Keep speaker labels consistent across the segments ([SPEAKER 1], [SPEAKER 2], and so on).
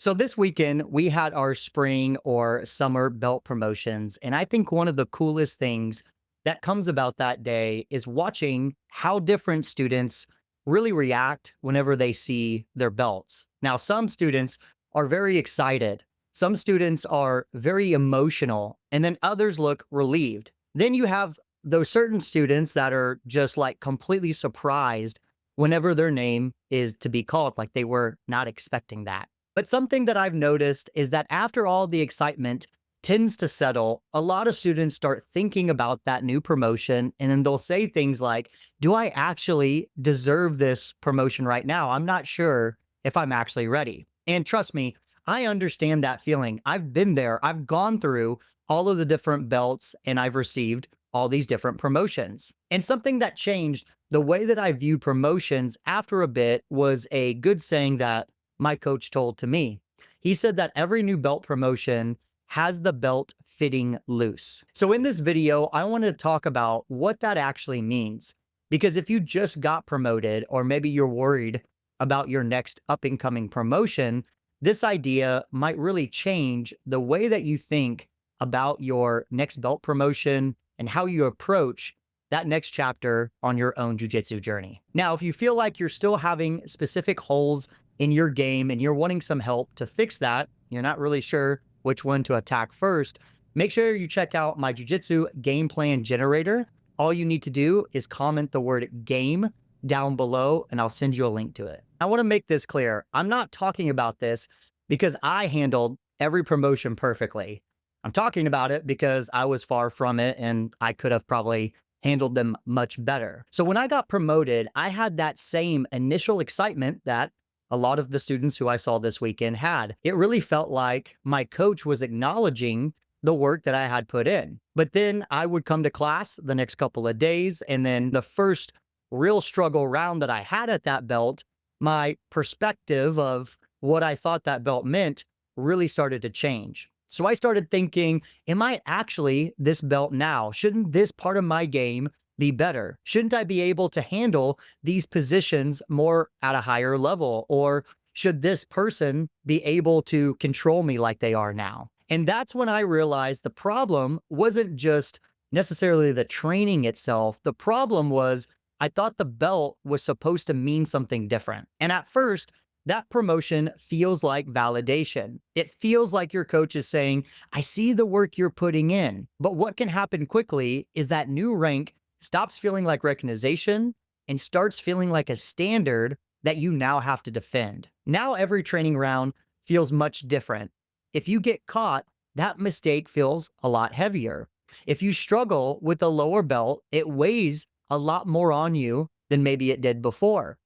[SPEAKER 1] So this weekend, we had our spring or summer belt promotions. And I think one of the coolest things that comes about that day is watching how different students really react whenever they see their belts. Now, some students are very excited. Some students are very emotional, and then others look relieved. Then you have those certain students that are just like completely surprised whenever their name is to be called, like they were not expecting that. But something that I've noticed is that after all the excitement tends to settle, a lot of students start thinking about that new promotion and then they'll say things like, do I actually deserve this promotion right now? I'm not sure if I'm actually ready. And trust me, I understand that feeling. I've been there. I've gone through all of the different belts and I've received all these different promotions. And something that changed the way that I viewed promotions after a bit was a good saying that my coach told to me. He said that every new belt promotion has the belt fitting loose. So in this video, I want to talk about what that actually means. Because if you just got promoted, or maybe you're worried about your next up and coming promotion, this idea might really change the way that you think about your next belt promotion and how you approach that next chapter on your own jujitsu journey. Now, if you feel like you're still having specific holes in your game and you're wanting some help to fix that, you're not really sure which one to attack first, make sure you check out my jujitsu game plan generator. All you need to do is comment the word game down below and I'll send you a link to it. I want to make this clear. I'm not talking about this because I handled every promotion perfectly. I'm talking about it because I was far from it and I could have probably handled them much better. So when I got promoted, I had that same initial excitement that a lot of the students who I saw this weekend had. It really felt like my coach was acknowledging the work that I had put in. But then I would come to class the next couple of days, and then the first real struggle round that I had at that belt, my perspective of what I thought that belt meant really started to change. So I started thinking, am I actually this belt now? Shouldn't this part of my game be better? Shouldn't I be able to handle these positions more at a higher level? Or should this person be able to control me like they are now? And that's when I realized the problem wasn't just necessarily the training itself. The problem was I thought the belt was supposed to mean something different. And at first, that promotion feels like validation. It feels like your coach is saying, I see the work you're putting in. But what can happen quickly is that new rank stops feeling like recognition and starts feeling like a standard that you now have to defend. Now every training round feels much different. If you get caught, that mistake feels a lot heavier. If you struggle with a lower belt, it weighs a lot more on you than maybe it did before.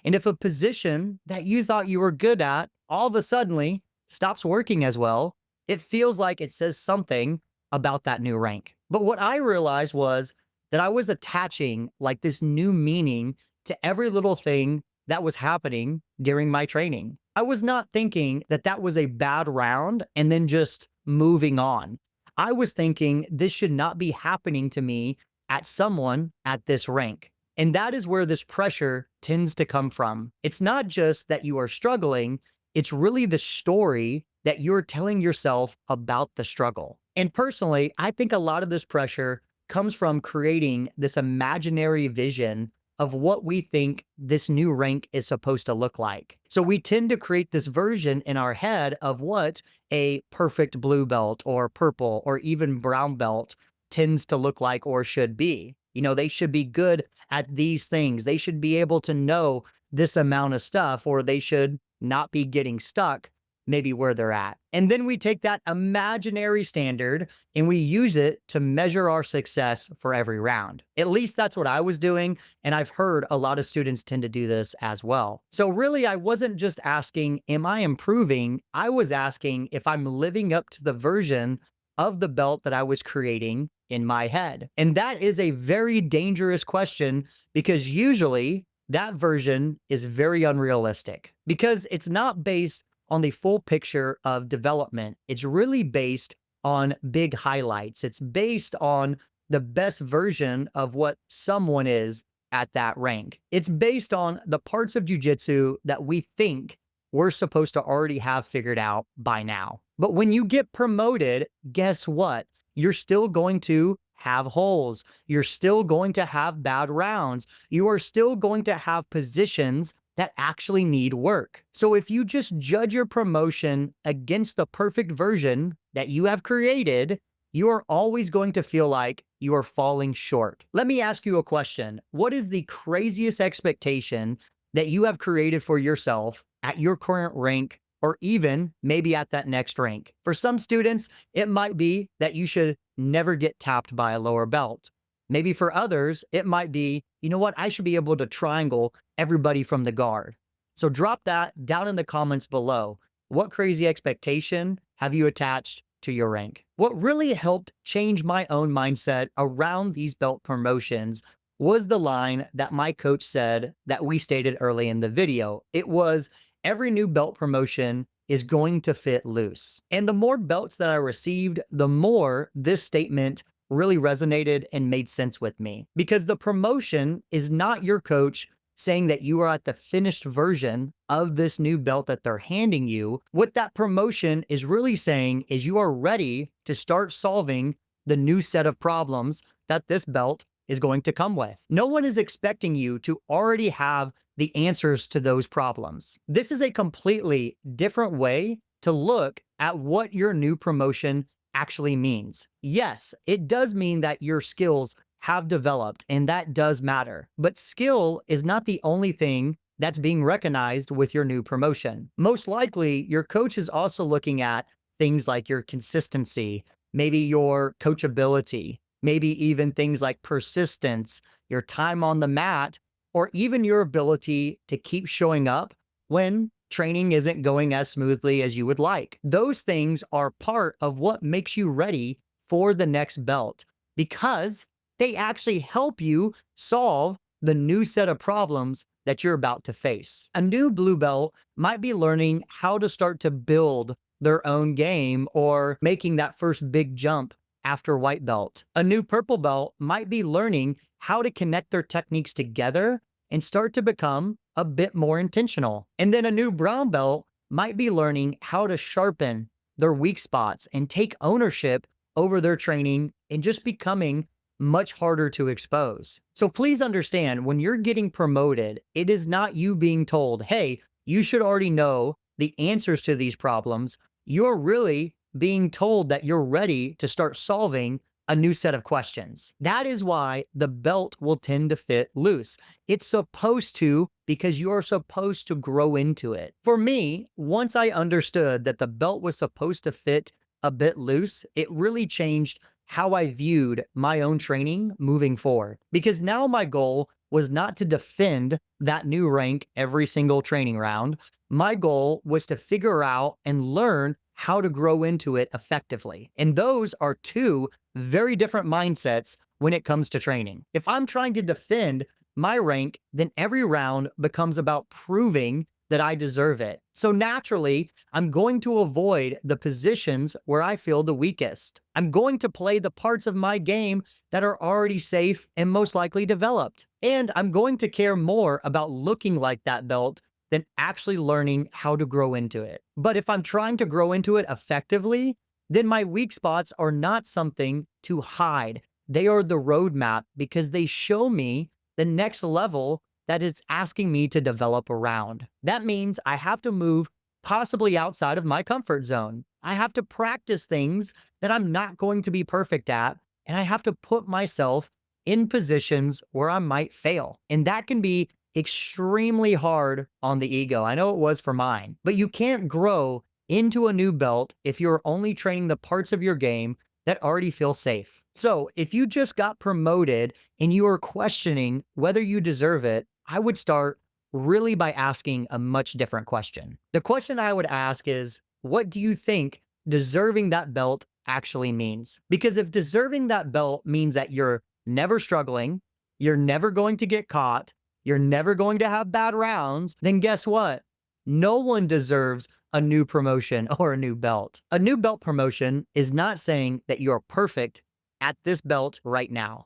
[SPEAKER 1] And if a position that you thought you were good at all of a sudden stops working as well, it feels like it says something about that new rank. But what I realized was that I was attaching like this new meaning to every little thing that was happening during my training. I was not thinking that that was a bad round and then just moving on. I was thinking this should not be happening to me at someone at this rank. And that is where this pressure tends to come from. It's not just that you are struggling, it's really the story that you're telling yourself about the struggle. And personally, I think a lot of this pressure comes from creating this imaginary vision of what we think this new rank is supposed to look like. So we tend to create this version in our head of what a perfect blue belt or purple or even brown belt tends to look like or should be. You know, they should be good at these things. They should be able to know this amount of stuff, or they should not be getting stuck maybe where they're at. And then we take that imaginary standard and we use it to measure our success for every round. At least that's what I was doing. And I've heard a lot of students tend to do this as well. So really, I wasn't just asking, am I improving? I was asking if I'm living up to the version of the belt that I was creating in my head. And that is a very dangerous question because usually that version is very unrealistic because it's not based on the full picture of development. It's really based on big highlights. It's based on the best version of what someone is at that rank. It's based on the parts of jujitsu that we think we're supposed to already have figured out by now. But when you get promoted, guess what? You're still going to have holes. You're still going to have bad rounds. You are still going to have positions that actually need work. So if you just judge your promotion against the perfect version that you have created, you are always going to feel like you are falling short. Let me ask you a question. What is the craziest expectation that you have created for yourself at your current rank, or even maybe at that next rank? For some students, it might be that you should never get tapped by a lower belt. Maybe for others, it might be, you know what, I should be able to triangle everybody from the guard. So drop that down in the comments below. What crazy expectation have you attached to your rank? What really helped change my own mindset around these belt promotions was the line that my coach said that we stated early in the video. It was, every new belt promotion is going to fit loose. And the more belts that I received, the more this statement really resonated and made sense with me. Because the promotion is not your coach saying that you are at the finished version of this new belt that they're handing you. What that promotion is really saying is you are ready to start solving the new set of problems that this belt is going to come with. No one is expecting you to already have the answers to those problems. This is a completely different way to look at what your new promotion actually means. Yes, it does mean that your skills have developed, and that does matter. But skill is not the only thing that's being recognized with your new promotion. Most likely, your coach is also looking at things like your consistency, maybe your coachability, maybe even things like persistence, your time on the mat, or even your ability to keep showing up when training isn't going as smoothly as you would like. Those things are part of what makes you ready for the next belt, because they actually help you solve the new set of problems that you're about to face. A new blue belt might be learning how to start to build their own game, or making that first big jump after white belt. A new purple belt might be learning how to connect their techniques together and start to become a bit more intentional. And then a new brown belt might be learning how to sharpen their weak spots and take ownership over their training, and just becoming much harder to expose. So please understand, when you're getting promoted, it is not you being told, hey, you should already know the answers to these problems. You're really being told that you're ready to start solving a new set of questions. That is why the belt will tend to fit loose. It's supposed to, because you are supposed to grow into it. For me, once I understood that the belt was supposed to fit a bit loose, it really changed how I viewed my own training moving forward. Because now my goal was not to defend that new rank every single training round. My goal was to figure out and learn how to grow into it effectively. And those are two very different mindsets when it comes to training. If I'm trying to defend my rank, then every round becomes about proving that I deserve it. So naturally, I'm going to avoid the positions where I feel the weakest. I'm going to play the parts of my game that are already safe and most likely developed. And I'm going to care more about looking like that belt than actually learning how to grow into it. But if I'm trying to grow into it effectively, then my weak spots are not something to hide. They are the roadmap, because they show me the next level that it's asking me to develop around. That means I have to move possibly outside of my comfort zone. I have to practice things that I'm not going to be perfect at, and I have to put myself in positions where I might fail. And that can be extremely hard on the ego. I know it was for mine, but you can't grow into a new belt if you're only training the parts of your game that already feel safe. So if you just got promoted and you are questioning whether you deserve it, I would start really by asking a much different question. The question I would ask is, what do you think deserving that belt actually means? Because if deserving that belt means that you're never struggling, you're never going to get caught, you're never going to have bad rounds, then guess what? No one deserves a new promotion or a new belt. A new belt promotion is not saying that you're perfect at this belt right now.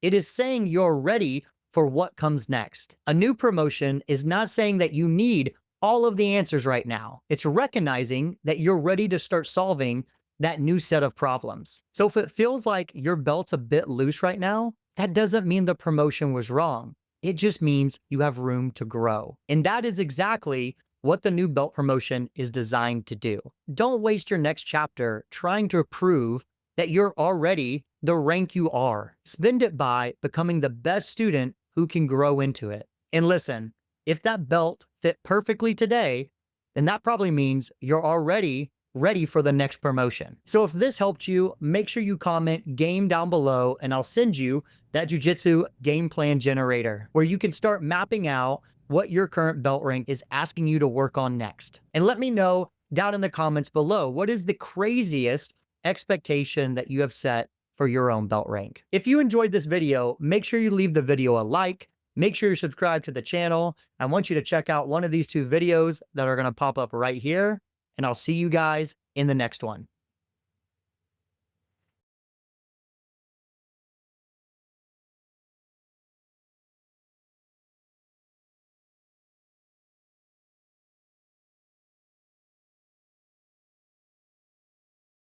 [SPEAKER 1] It is saying you're ready for what comes next. A new promotion is not saying that you need all of the answers right now. It's recognizing that you're ready to start solving that new set of problems. So if it feels like your belt's a bit loose right now, that doesn't mean the promotion was wrong. It just means you have room to grow. And that is exactly what the new belt promotion is designed to do. Don't waste your next chapter trying to prove that you're already the rank you are. Spend it by becoming the best student who can grow into it. And listen, if that belt fit perfectly today, then that probably means you're already ready for the next promotion. So if this helped you, make sure you comment game down below and I'll send you that Jiu-Jitsu game plan generator where you can start mapping out what your current belt rank is asking you to work on next. And let me know down in the comments below, what is the craziest expectation that you have set for your own belt rank? If you enjoyed this video, make sure you leave the video a like. Make sure you subscribe to the channel. I want you to check out one of these two videos that are going to pop up right here, and I'll see you guys in the next one.